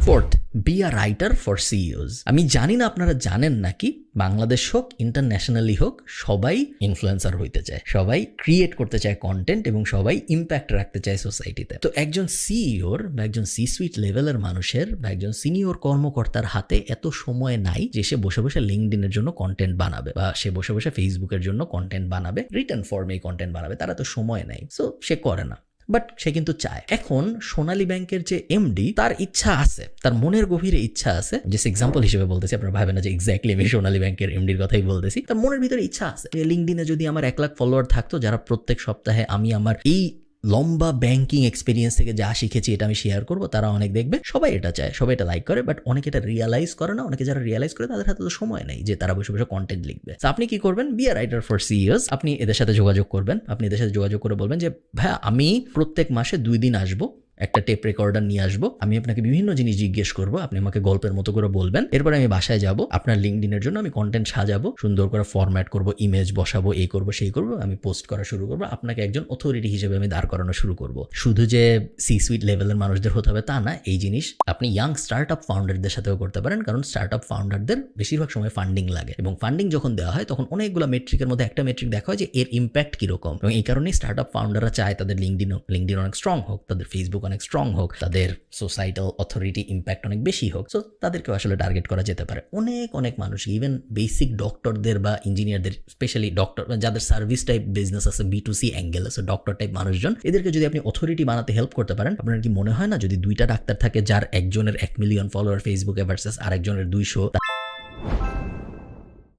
Fourth, be a writer for CEO's. আমি জানি না আপনারা জানেন নাকি, বাংলাদেশ হোক ইন্টারন্যাশনালি হোক সবাই ইনফ্লুয়েন্সার হইতে চায়, সবাই ক্রিয়েট করতে চায় কন্টেন্ট এবং সবাই ইম্প্যাক্ট রাখতে চায় সোসাইটিতে। তো একজন সিইওর বা একজন সি সুইট লেভেলের মানুষের বা একজন সিনিয়র কর্মকর্তার হাতে এত সময় নাই যে সে বসে বসে লিঙ্কডইনের জন্য কন্টেন্ট বানাবে বা সে বসে বসে ফেসবুকের জন্য কন্টেন্ট বানাবে, রিটার্ন ফর্মে কন্টেন্ট বানাবে, তারা তো সময় নাই, সো সে করে না। বাট সে কিন্তু চায়। এখন সোনালী ব্যাংকের যে এমডি, তার ইচ্ছা আছে, তার মনের গভীরে ইচ্ছা আছে, যে এক্সাম্পল হিসেবে বলতেছি, আপনারা ভাবেন না যে এক্স্যাক্টলি আমি সোনালী ব্যাংকের এমডির কথাই বলতেছি, তার মনের ভিতরে ইচ্ছা আছে যে লিঙ্কডইনে যদি আমার 1 লাখ ফলোয়ার থাকতো, যারা প্রত্যেক সপ্তাহে আমি আমার এই লম্বা ব্যাংকিং এক্সপিরিয়েন্স থেকে যা শিখেছি এটা আমি শেয়ার করবো, তারা অনেক দেখবে, সবাই এটা চায়, সবাই এটা লাইক করে, বাট অনেকে এটা রিয়ালাইজ করে না। অনেকে যারা রিয়ালাইজ করে তাদের হাতে তো সময় নেই যে তারা বসে বসে কন্টেন্ট লিখবে। তো আপনি কি করবেন? Be a writer for CEO's. আপনি এদের সাথে যোগাযোগ করবেন, আপনি এদের সাথে যোগাযোগ করে বলবেন যে ভাইয়া আমি প্রত্যেক মাসে 2 দিন আসবো, একটা টেপ রেকর্ডার নিয়ে আসবো, আমি আপনাকে বিভিন্ন জিনিস জিজ্ঞেস করবো, আপনি আমাকে গল্পের মতো করে বলবেন, এরপরে আমি বাসায় যাব, আপনার লিঙ্কডইনের জন্য আমি কন্টেন্ট সাজাবো, সুন্দর করে ফরম্যাট করবো, ইমেজ বসাবো, এই করবো সেই করবো, আমি পোস্ট করা শুরু করবো, আপনাকে একজন অথরিটি হিসেবে আমি দাঁড় করানো শুরু করবো। শুধু যে সি সুইট লেভেলের মানুষদের হতে হবে তা না, এই জিনিস আপনি ইয়াং স্টার্ট আপ ফাউন্ডারদের সাথেও করতে পারেন, কারণ স্টার্ট আপ ফাউন্ডারদের বেশিরভাগ সময় ফান্ডিং লাগে, এবং ফান্ডিং যখন দেওয়া হয় তখন অনেকগুলো মেট্রিকের মধ্যে একটা মেট্রিক দেখা হয় যে এর ইম্প্যাক্ট কিরকম, এবং এই কারণেই স্টার্ট আপ ফাউন্ডাররা চায় তাদের লিঙ্কডইন অনেক স্ট্রং হোক, তাদের ফেসবুক অনেক স্ট্রং হোক, তাদের সোসাইটাল অথরিটি ইম্প্যাক্ট অনেক বেশি হোক। সো তাদেরকেও আসলে টার্গেট করা যেতে পারে। অনেক মানুষ, ইভেন বেসিক ডক্টরদের বা ইঞ্জিনিয়ারদের, স্পেশালি ডক্টর যাদের সার্ভিস টাইপ বিজনেস আছে, B2C অ্যাঙ্গেল আছে, ডক্টর টাইপ মানুষজন, এদেরকে যদি আপনি অথরিটি বানাতে হেল্প করতে পারেন, আপনার কি মনে হয় না যদি 2টা ডাক্তার থাকে যার একজনের 1 মিলিয়ন ফলোয়ার ফেসবুকে ভার্সেস আরেকজনের 200,